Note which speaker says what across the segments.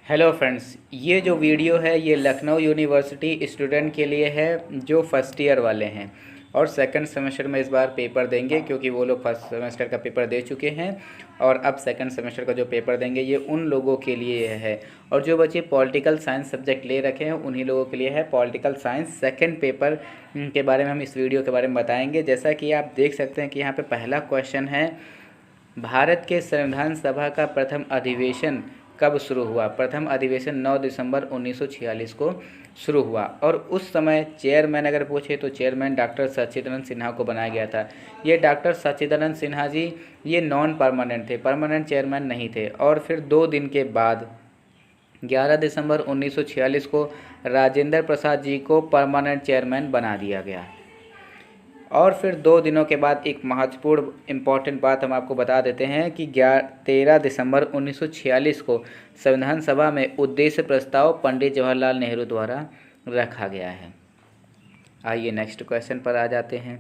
Speaker 1: Hello friends, ये जो video है ये लखनऊ यूनिवर्सिटी स्टूडेंट के लिए है जो फर्स्ट ईयर वाले हैं और सेकंड सेमेस्टर में इस बार पेपर देंगे, क्योंकि वो लोग फर्स्ट सेमेस्टर का पेपर दे चुके हैं और अब सेकंड सेमेस्टर का जो पेपर देंगे ये उन लोगों के लिए है। और जो बच्चे पॉलिटिकल साइंस सब्जेक्ट ले रखे हैं उन्हीं लोगों के लिए है पॉलिटिकल साइंस सेकेंड पेपर के बारे में हम इस वीडियो के बारे में बताएँगे। जैसा कि आप देख सकते हैं कि यहाँ पर पहला क्वेश्चन है, भारत के संविधान सभा का प्रथम अधिवेशन कब शुरू हुआ। प्रथम अधिवेशन 9 दिसंबर 1946 को शुरू हुआ और उस समय चेयरमैन अगर पूछे तो चेयरमैन डॉक्टर सच्चिदानंद सिन्हा को बनाया गया था। ये डॉक्टर सच्चिदानंद सिन्हा जी ये नॉन परमानेंट थे, परमानेंट चेयरमैन नहीं थे। और फिर 2 दिन के बाद 11 दिसंबर 1946 को राजेंद्र प्रसाद जी को परमानेंट चेयरमैन बना दिया गया। और फिर 2 दिनों के बाद एक महत्वपूर्ण इम्पॉर्टेंट बात हम आपको बता देते हैं कि 13 दिसंबर 1946 को संविधान सभा में उद्देश्य प्रस्ताव पंडित जवाहरलाल नेहरू द्वारा रखा गया है। आइए नेक्स्ट क्वेश्चन पर आ जाते हैं।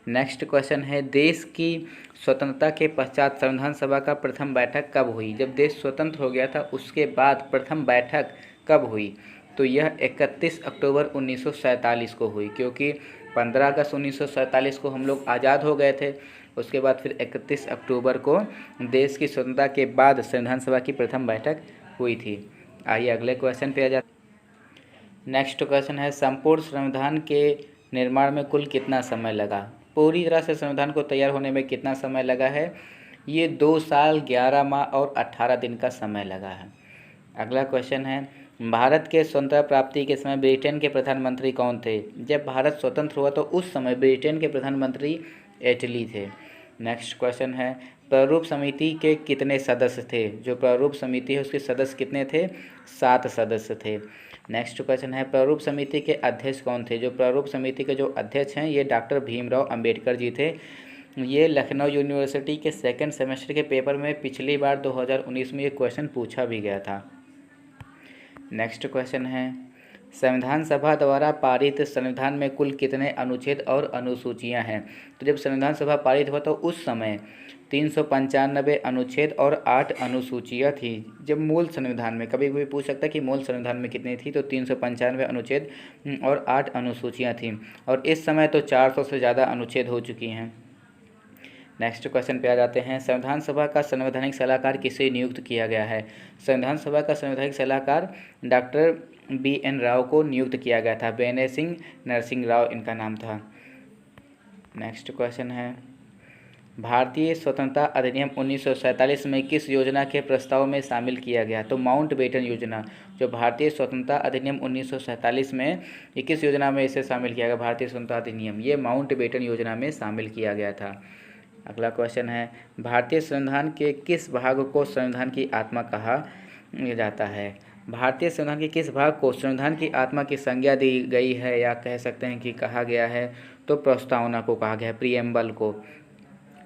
Speaker 1: नेक्स्ट क्वेश्चन है, देश की स्वतंत्रता के पश्चात संविधान सभा का प्रथम बैठक कब हुई। जब देश स्वतंत्र हो गया था उसके बाद प्रथम बैठक कब हुई, तो यह 31 अक्टूबर 1947 को हुई, क्योंकि 15 अगस्त 1947 को हम लोग आज़ाद हो गए थे। उसके बाद फिर 31 अक्टूबर को देश की स्वतंत्रता के बाद संविधान सभा की प्रथम बैठक हुई थी। आइए अगले क्वेश्चन पे आ जाते। नेक्स्ट क्वेश्चन है, संपूर्ण संविधान के निर्माण में कुल कितना समय लगा। पूरी तरह से संविधान को तैयार होने में कितना समय लगा है, ये 2 साल 11 माह और 18 दिन का समय लगा है। अगला क्वेश्चन है, भारत के स्वतंत्रता प्राप्ति के समय ब्रिटेन के प्रधानमंत्री कौन थे। जब भारत स्वतंत्र हुआ तो उस समय ब्रिटेन के प्रधानमंत्री एटली थे। नेक्स्ट क्वेश्चन है, प्रारूप समिति के कितने सदस्य थे। जो प्रारूप समिति है उसके सदस्य कितने थे, 7 सदस्य थे। नेक्स्ट क्वेश्चन है, प्रारूप समिति के अध्यक्ष कौन थे। जो प्रारूप समिति के जो अध्यक्ष हैं ये डॉक्टर भीमराव अंबेडकर जी थे। ये लखनऊ यूनिवर्सिटी के सेकंड सेमेस्टर के पेपर में पिछली बार 2019 में ये क्वेश्चन पूछा भी गया था। नेक्स्ट क्वेश्चन है, संविधान सभा द्वारा पारित संविधान में कुल कितने अनुच्छेद और अनुसूचियां हैं। तो जब संविधान सभा पारित हुआ तो उस समय 395 अनुच्छेद और 8 अनुसूचियां थी। जब मूल संविधान में कभी कभी पूछ सकता है कि मूल संविधान में कितनी थी, तो 395 अनुच्छेद और 8 अनुसूचियां थीं। और इस समय तो 400 से ज़्यादा अनुच्छेद हो चुकी हैं। नेक्स्ट क्वेश्चन पे आ जाते हैं, संविधान सभा का संवैधानिक सलाहकार किसे नियुक्त किया गया है। संविधान सभा का संवैधानिक सलाहकार डॉक्टर BN राव को नियुक्त किया गया था। बेने सिंह नरसिंह राव इनका नाम था। नेक्स्ट क्वेश्चन है, भारतीय स्वतंत्रता अधिनियम 1947 में किस योजना के प्रस्ताव में शामिल किया गया। तो माउंटबेटन योजना। जो भारतीय स्वतंत्रता अधिनियम 1947 में ये किस योजना में इसे शामिल किया गया, भारतीय स्वतंत्रता अधिनियम ये माउंटबेटन योजना में शामिल किया गया था। अगला क्वेश्चन है, भारतीय संविधान के किस भाग को संविधान की आत्मा कहा जाता है। भारतीय संविधान के किस भाग को संविधान की आत्मा की संज्ञा दी गई है, या कह सकते हैं कि कहा गया है, तो प्रस्तावना को कहा गया है, प्रीएम्बल को।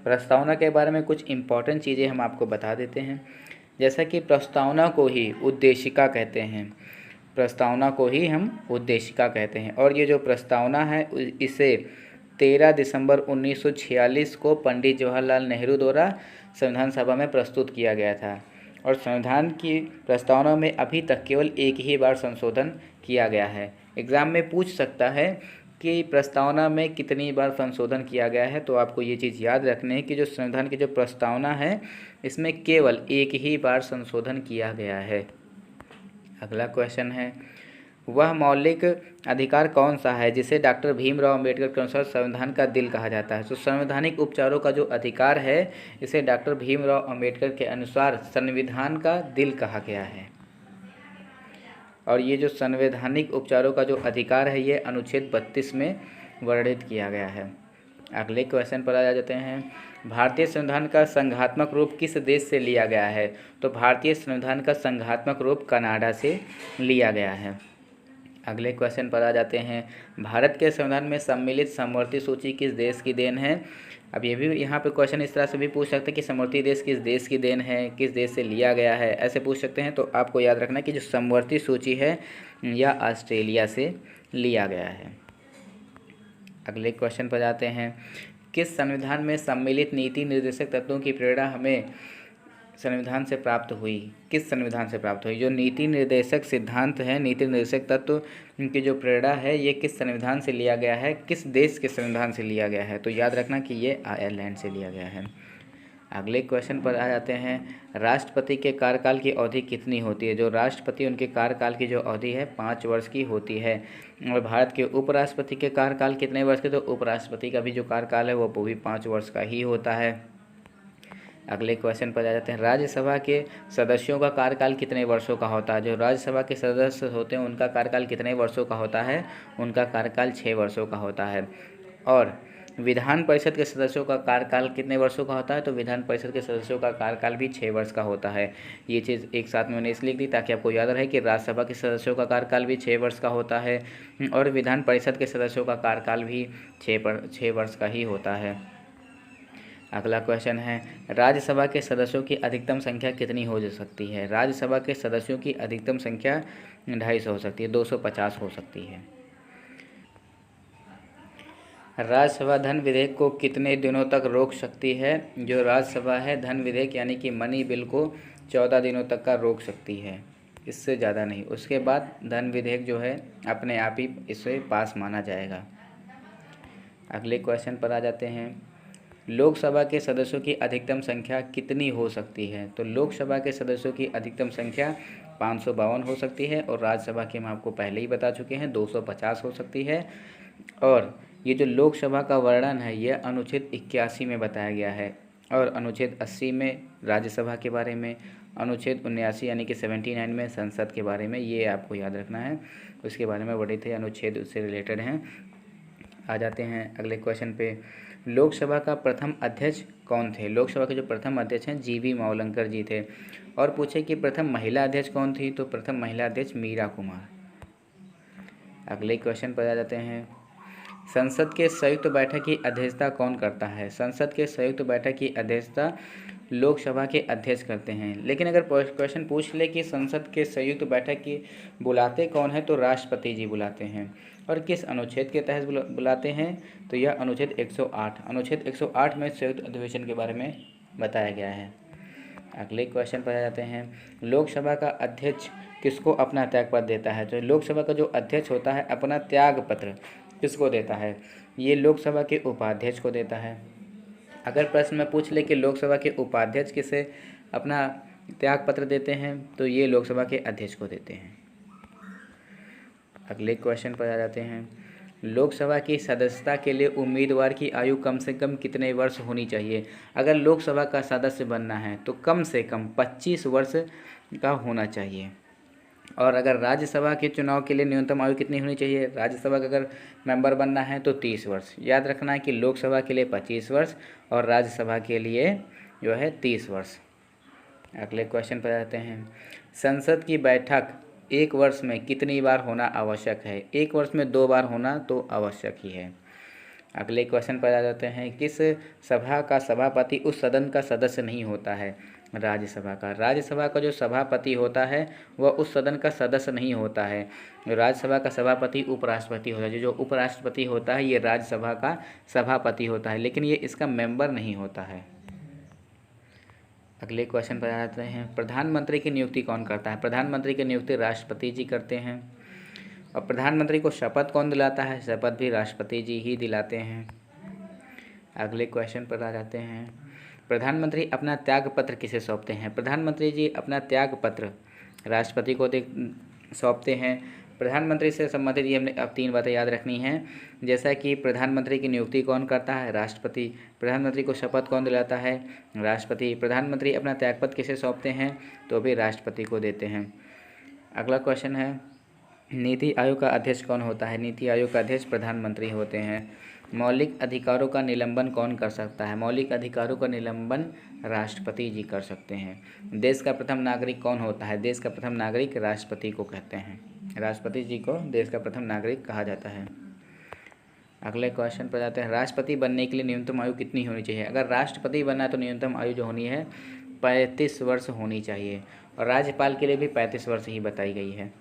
Speaker 1: प्रस्तावना के बारे में कुछ इम्पॉर्टेंट चीज़ें हम आपको बता देते हैं। जैसा कि प्रस्तावना को ही उद्देशिका कहते हैं, प्रस्तावना को ही हम उद्देशिका कहते हैं। और ये जो प्रस्तावना है इसे 13 दिसंबर 1946 को पंडित जवाहरलाल नेहरू द्वारा संविधान सभा में प्रस्तुत किया गया था। और संविधान की प्रस्तावना में अभी तक केवल एक ही बार संशोधन किया गया है। एग्ज़ाम में पूछ सकता है कि प्रस्तावना में कितनी बार संशोधन किया गया है, तो आपको ये चीज़ याद रखनी है कि जो संविधान की जो प्रस्तावना है इसमें केवल एक ही बार संशोधन किया गया है। अगला क्वेश्चन है, वह मौलिक अधिकार कौन सा है जिसे डॉक्टर भीमराव अंबेडकर के अनुसार संविधान का दिल कहा जाता है। तो संवैधानिक उपचारों का जो अधिकार है इसे डॉक्टर भीमराव अंबेडकर के अनुसार संविधान का दिल कहा गया है। और ये जो संवैधानिक उपचारों का जो अधिकार है ये अनुच्छेद 32 में वर्णित किया गया है। अगले क्वेश्चन पर आ जाते हैं, भारतीय संविधान का संघात्मक रूप किस देश से लिया गया है। तो भारतीय संविधान का संघात्मक रूप कनाडा से लिया गया है। अगले क्वेश्चन पर आ जाते हैं, भारत के संविधान में सम्मिलित समवर्ती सूची किस देश की देन है। अब ये भी यहाँ पे क्वेश्चन इस तरह से भी पूछ सकते हैं कि समवर्ती देश किस देश की देन है, किस देश से लिया गया है, ऐसे पूछ सकते हैं। तो आपको याद रखना कि जो समवर्ती सूची है यह ऑस्ट्रेलिया से लिया गया है। अगले क्वेश्चन पर जाते हैं, किस संविधान में सम्मिलित नीति निर्देशक तत्वों की प्रेरणा हमें संविधान से प्राप्त हुई? किस संविधान से प्राप्त हुई? जो नीति निर्देशक सिद्धांत है, नीति निर्देशक तत्व की जो प्रेरणा है, ये किस संविधान से लिया गया है? किस देश के संविधान से लिया गया है? तो याद रखना कि ये आयरलैंड से लिया गया है। अगले क्वेश्चन पर आ जाते हैं। राष्ट्रपति के कार्यकाल की अवधि कितनी होती है? जो राष्ट्रपति उनके कार्यकाल की जो अवधि है 5 वर्ष की होती है। और भारत के उपराष्ट्रपति के कार्यकाल कितने वर्ष के? तो उपराष्ट्रपति का भी जो कार्यकाल है वो भी 5 वर्ष का ही होता है। अगले क्वेश्चन पर आ जाते हैं। राज्यसभा के सदस्यों का कार्यकाल कितने वर्षों का होता है? जो राज्यसभा के सदस्य होते हैं उनका कार्यकाल कितने वर्षों का होता है? उनका कार्यकाल 6 वर्षों का होता है। और विधान परिषद के सदस्यों का कार्यकाल कितने वर्षों का होता है? तो विधान परिषद के सदस्यों का कार्यकाल भी 6 वर्ष का होता है। ये चीज़ एक साथ में मैंने इसलिए लिख दी ताकि आपको याद रहे कि राज्यसभा के सदस्यों का कार्यकाल भी 6 वर्ष का होता है और विधान परिषद के सदस्यों का कार्यकाल भी 6 वर्ष का ही होता है। अगला क्वेश्चन है, राज्यसभा के सदस्यों की अधिकतम संख्या कितनी हो सकती है? राज्यसभा के सदस्यों की अधिकतम संख्या 250 हो सकती है, 250 हो सकती है। राज्यसभा धन विधेयक को कितने दिनों तक रोक सकती है? जो राज्यसभा है धन विधेयक यानी कि मनी बिल को 14 दिनों तक का रोक सकती है, इससे ज़्यादा नहीं। उसके बाद धन विधेयक जो है अपने आप ही इसे पास माना जाएगा। अगले क्वेश्चन पर आ जाते हैं। लोकसभा के सदस्यों की अधिकतम संख्या कितनी हो सकती है? तो लोकसभा के सदस्यों की अधिकतम संख्या 552 हो सकती है और राज्यसभा की हम आपको पहले ही बता चुके हैं 250 हो सकती है। और ये जो लोकसभा का वर्णन है यह अनुच्छेद 81 में बताया गया है और अनुच्छेद 80 में राज्यसभा के बारे में, अनुच्छेद 79 यानी कि 79 में संसद के बारे में, ये आपको याद रखना है। उसके बारे में बड़े थे अनुच्छेद उससे रिलेटेड हैं। आ जाते हैं अगले क्वेश्चन पे। लोकसभा का प्रथम अध्यक्ष कौन थे? लोकसभा के जो प्रथम अध्यक्ष हैं जीवी मावलंकर जी थे। और पूछे कि प्रथम महिला अध्यक्ष कौन थी? तो प्रथम महिला अध्यक्ष मीरा कुमार। अगले क्वेश्चन पर आ जाते हैं। संसद के संयुक्त बैठक की अध्यक्षता कौन करता है? संसद के संयुक्त बैठक की अध्यक्षता लोकसभा के अध्यक्ष करते हैं। लेकिन अगर क्वेश्चन पूछ ले कि संसद के संयुक्त बैठक की बुलाते कौन है, तो राष्ट्रपति जी बुलाते हैं। और किस अनुच्छेद के तहत बुलाते हैं? तो यह अनुच्छेद 108, अनुच्छेद 108 में संयुक्त अधिवेशन के बारे में बताया गया है। अगले क्वेश्चन पर आ जाते हैं। लोकसभा का अध्यक्ष किसको अपना त्यागपत्र देता है? तो लोकसभा का जो अध्यक्ष होता है अपना त्यागपत्र किसको देता है? ये लोकसभा के उपाध्यक्ष को देता है। अगर प्रश्न में पूछ ले कि लोकसभा के उपाध्यक्ष किसे अपना त्यागपत्र देते हैं, तो ये लोकसभा के अध्यक्ष को देते हैं। अगले क्वेश्चन पर आ जाते हैं। लोकसभा की सदस्यता के लिए उम्मीदवार की आयु कम से कम कितने वर्ष होनी चाहिए? अगर लोकसभा का सदस्य बनना है तो कम से कम 25 वर्ष का होना चाहिए। और अगर राज्यसभा के चुनाव के लिए न्यूनतम आयु कितनी होनी चाहिए? राज्यसभा का अगर मेंबर बनना है तो 30 वर्ष। याद रखना है कि लोकसभा के लिए 25 वर्ष और राज्यसभा के लिए जो है 30 वर्ष। अगले क्वेश्चन पर आते हैं। संसद की बैठक 1 वर्ष में कितनी बार होना आवश्यक है? 1 वर्ष में 2 बार होना तो आवश्यक ही है। अगले क्वेश्चन पर आ जाते हैं। किस सभा का सभापति उस सदन का सदस्य नहीं होता है? राज्यसभा का। राज्यसभा का जो सभापति होता है वह उस सदन का सदस्य नहीं होता है। राज्यसभा का सभापति उपराष्ट्रपति होता है। जो उपराष्ट्रपति होता है ये राज्यसभा का सभापति होता है, लेकिन ये इसका मेंबर नहीं होता है। अगले क्वेश्चन पर आते हैं। प्रधानमंत्री की नियुक्ति कौन करता है? प्रधानमंत्री की नियुक्ति राष्ट्रपति जी करते हैं। और प्रधानमंत्री को शपथ कौन दिलाता है? शपथ भी राष्ट्रपति जी ही दिलाते हैं। अगले क्वेश्चन पर आ जाते हैं। प्रधानमंत्री अपना त्यागपत्र किसे सौंपते हैं? प्रधानमंत्री जी अपना त्यागपत्र राष्ट्रपति को सौंपते हैं। प्रधानमंत्री से संबंधित ये हमने अब 3 बातें याद रखनी हैं, जैसा कि प्रधानमंत्री की नियुक्ति कौन करता है? राष्ट्रपति। प्रधानमंत्री को शपथ कौन दिलाता है? राष्ट्रपति। प्रधानमंत्री अपना त्यागपत्र किसे सौंपते हैं? तो भी राष्ट्रपति को देते हैं। अगला क्वेश्चन है। नीति आयोग का अध्यक्ष कौन होता है? नीति आयोग का अध्यक्ष प्रधानमंत्री होते हैं। मौलिक अधिकारों का निलंबन कौन कर सकता है? मौलिक अधिकारों का निलंबन राष्ट्रपति जी कर सकते हैं। देश का प्रथम नागरिक कौन होता है? देश का प्रथम नागरिक राष्ट्रपति को कहते हैं। राष्ट्रपति जी को देश का प्रथम नागरिक कहा जाता है। अगले क्वेश्चन पर जाते हैं। राष्ट्रपति बनने के लिए न्यूनतम आयु कितनी होनी चाहिए? अगर राष्ट्रपति बनना है तो न्यूनतम आयु जो होनी है 35 वर्ष होनी चाहिए और राज्यपाल के लिए भी 35 वर्ष ही बताई गई है।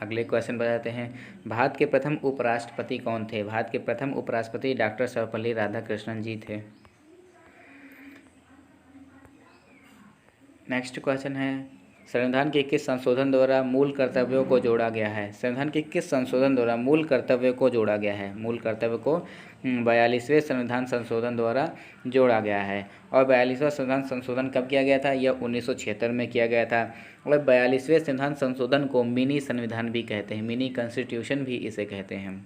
Speaker 1: अगले क्वेश्चन पर जाते हैं। भारत के प्रथम उपराष्ट्रपति कौन थे? भारत के प्रथम उपराष्ट्रपति डॉक्टर सर्वपल्ली राधाकृष्णन जी थे। नेक्स्ट क्वेश्चन है, संविधान के किस संशोधन द्वारा मूल कर्तव्यों को जोड़ा गया है? संविधान के किस संशोधन द्वारा मूल कर्तव्यों को जोड़ा गया है? मूल कर्तव्य को 42वें संविधान संशोधन द्वारा जोड़ा गया है। और 42वां संविधान संशोधन कब किया गया था? यह 1976 में किया गया था। और 42वें संविधान संशोधन को मिनी संविधान भी कहते हैं, मिनी कॉन्स्टिट्यूशन भी इसे कहते हैं।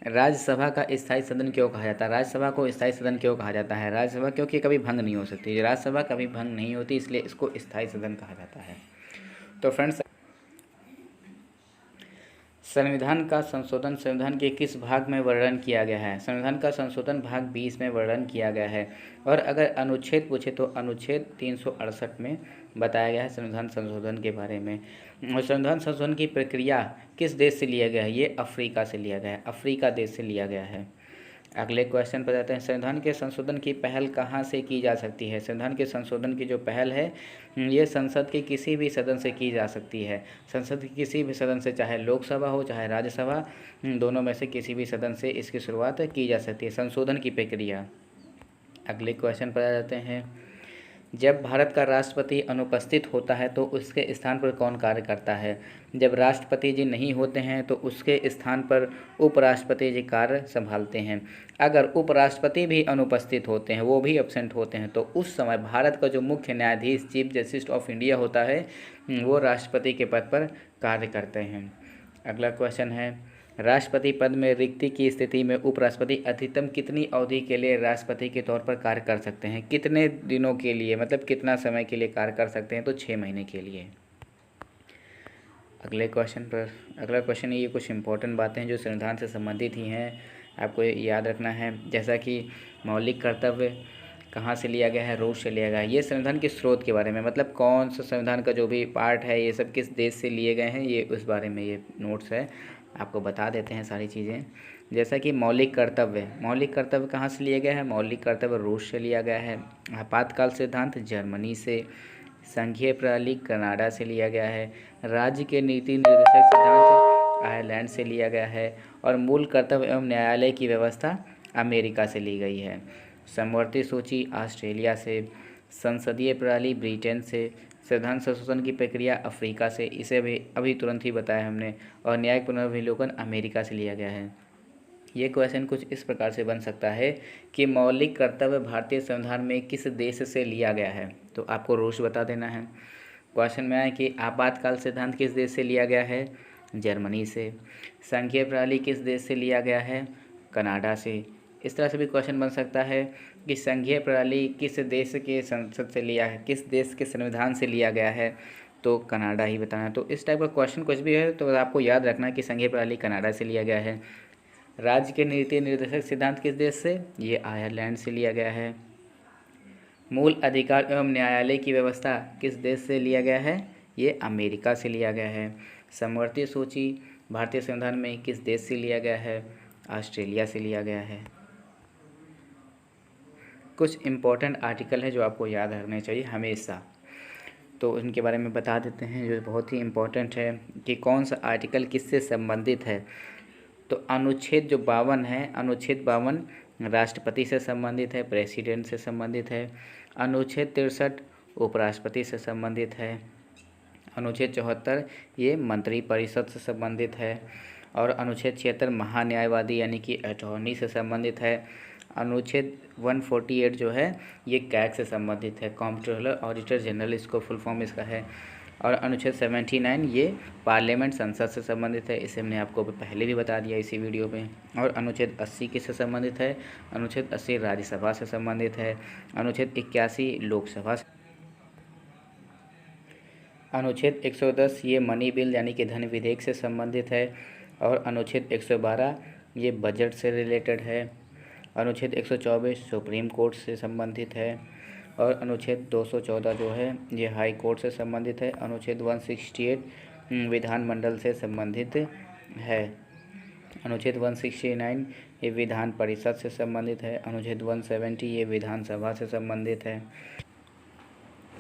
Speaker 1: राज्यसभा का स्थायी सदन क्यों कहा जाता है? राज्यसभा को स्थायी सदन क्यों कहा जाता है? राज्यसभा क्योंकि कभी भंग नहीं हो सकती, राज्यसभा कभी भंग नहीं होती, इसलिए इसको स्थायी सदन कहा जाता है। तो फ्रेंड्स, संविधान का संशोधन संविधान के किस भाग में वर्णन किया गया है? संविधान का संशोधन भाग 20 में वर्णन किया गया है। और अगर अनुच्छेद पूछे तो अनुच्छेद 368 में बताया गया है संविधान संशोधन के बारे में। और संविधान संशोधन की प्रक्रिया किस देश से लिया गया है? ये अफ्रीका से लिया गया है, अफ्रीका देश से लिया गया है। अगले क्वेश्चन पर जाते हैं, संविधान के संशोधन की पहल कहाँ से की जा सकती है? संविधान के संशोधन की जो पहल है ये संसद के किसी भी सदन से की जा सकती है। संसद के किसी भी सदन से, चाहे लोकसभा हो चाहे राज्यसभा, दोनों में से किसी भी सदन से इसकी शुरुआत की जा सकती है, संशोधन की प्रक्रिया। अगले क्वेश्चन पर आ जाते हैं, जब भारत का राष्ट्रपति अनुपस्थित होता है तो उसके स्थान पर कौन कार्य करता है? जब राष्ट्रपति जी नहीं होते हैं तो उसके स्थान पर उपराष्ट्रपति जी कार्य संभालते हैं। अगर उपराष्ट्रपति भी अनुपस्थित होते हैं, वो भी एब्सेंट होते हैं, तो उस समय भारत का जो मुख्य न्यायाधीश चीफ जस्टिस ऑफ इंडिया होता है वो राष्ट्रपति के पद पर कार्य करते हैं। अगला क्वेश्चन है, राष्ट्रपति पद में रिक्ति की स्थिति में उपराष्ट्रपति अधिकतम कितनी अवधि के लिए राष्ट्रपति के तौर पर कार्य कर सकते हैं? कितने दिनों के लिए, मतलब कितना समय के लिए कार्य कर सकते हैं? तो 6 महीने के लिए। अगला क्वेश्चन ये कुछ इंपॉर्टेंट बातें हैं जो संविधान से संबंधित ही हैं, आपको याद रखना है। जैसा कि मौलिक कर्तव्य कहाँ से लिया गया है? रूस से लिया गया है। ये संविधान के स्रोत के बारे में, मतलब कौन सा संविधान का जो भी पार्ट है ये सब किस देश से लिए गए हैं, ये उस बारे में ये नोट्स है, आपको बता देते हैं सारी चीज़ें। जैसा कि मौलिक कर्तव्य कहाँ से लिया गया है? मौलिक कर्तव्य रूस से लिया गया है। आपातकाल सिद्धांत जर्मनी से। संघीय प्रणाली कनाडा से लिया गया है। राज्य के नीति निर्देशक सिद्धांत आयरलैंड से लिया गया है। और मूल कर्तव्य एवं न्यायालय की व्यवस्था अमेरिका से ली गई है। समवर्ती सूची ऑस्ट्रेलिया से। संसदीय प्रणाली ब्रिटेन से। संविधान संशोधन की प्रक्रिया अफ्रीका से, इसे भी अभी तुरंत ही बताया हमने। और न्यायिक पुनर्विलोकन अमेरिका से लिया गया है। ये क्वेश्चन कुछ इस प्रकार से बन सकता है कि मौलिक कर्तव्य भारतीय संविधान में किस देश से लिया गया है? तो आपको रूस बता देना है। क्वेश्चन में आए कि आपातकाल सिद्धांत किस देश से लिया गया है? जर्मनी से। संघीय प्रणाली किस देश से लिया गया है? कनाडा से। इस तरह से भी क्वेश्चन बन सकता है कि संघीय प्रणाली किस देश के संसद से लिया है, किस देश के संविधान से लिया गया है? तो कनाडा ही बताना है। तो इस टाइप का क्वेश्चन कुछ भी है तो आपको याद रखना है कि संघीय प्रणाली कनाडा से लिया गया है। राज्य के नीति निर्देशक सिद्धांत किस देश से? ये आयरलैंड से लिया गया है। मूल अधिकार एवं न्यायालय की व्यवस्था किस देश से लिया गया है? ये अमेरिका से लिया गया है। समवर्ती सूची भारतीय संविधान में किस देश से लिया गया है? ऑस्ट्रेलिया से लिया गया है। कुछ इम्पोर्टेंट आर्टिकल है जो आपको याद रखने चाहिए हमेशा, तो इनके बारे में बता देते हैं जो बहुत ही इम्पोर्टेंट है कि कौन सा आर्टिकल किससे संबंधित है। तो अनुच्छेद जो 52 है, अनुच्छेद 52 राष्ट्रपति से संबंधित है, प्रेसिडेंट से संबंधित है। अनुच्छेद 63 उपराष्ट्रपति से संबंधित है। अनुच्छेद 74 ये मंत्रिपरिषद से संबंधित है। और अनुच्छेद 76 महान्यायवादी यानी कि अटॉर्नी से संबंधित है। अनुच्छेद 148 जो है ये कैग से संबंधित है, कॉम्प्ट्रोलर ऑडिटर जनरल इसको फुल फॉर्म इसका है। और अनुच्छेद 79 ये पार्लियामेंट संसद से संबंधित है, इसे हमने आपको पहले भी बता दिया इसी वीडियो में। और अनुच्छेद 80 किससे संबंधित है? अनुच्छेद 80 राज्यसभा से संबंधित है। अनुच्छेद 81 लोकसभा से। अनुच्छेद 110 ये मनी बिल यानी कि धन विधेयक से संबंधित है। और अनुच्छेद 112 ये बजट से रिलेटेड है। अनुच्छेद 124 सुप्रीम कोर्ट से संबंधित है। और अनुच्छेद 214 जो है ये हाई कोर्ट से संबंधित है। अनुच्छेद 168 विधानमंडल से संबंधित है। अनुच्छेद 169 ये विधान परिषद से संबंधित है। अनुच्छेद 170 ये विधानसभा से संबंधित है।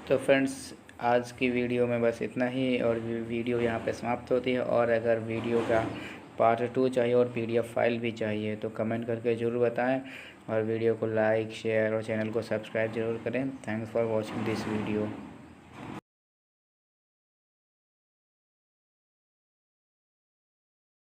Speaker 1: तो फ्रेंड्स आज की वीडियो में बस इतना ही, और वीडियो यहाँ पे समाप्त होती है। और अगर वीडियो का पार्ट 2 चाहिए और PDF फाइल भी चाहिए, तो कमेंट करके ज़रूर बताएं और वीडियो को लाइक शेयर और चैनल को सब्सक्राइब ज़रूर करें। Thanks for watching this video.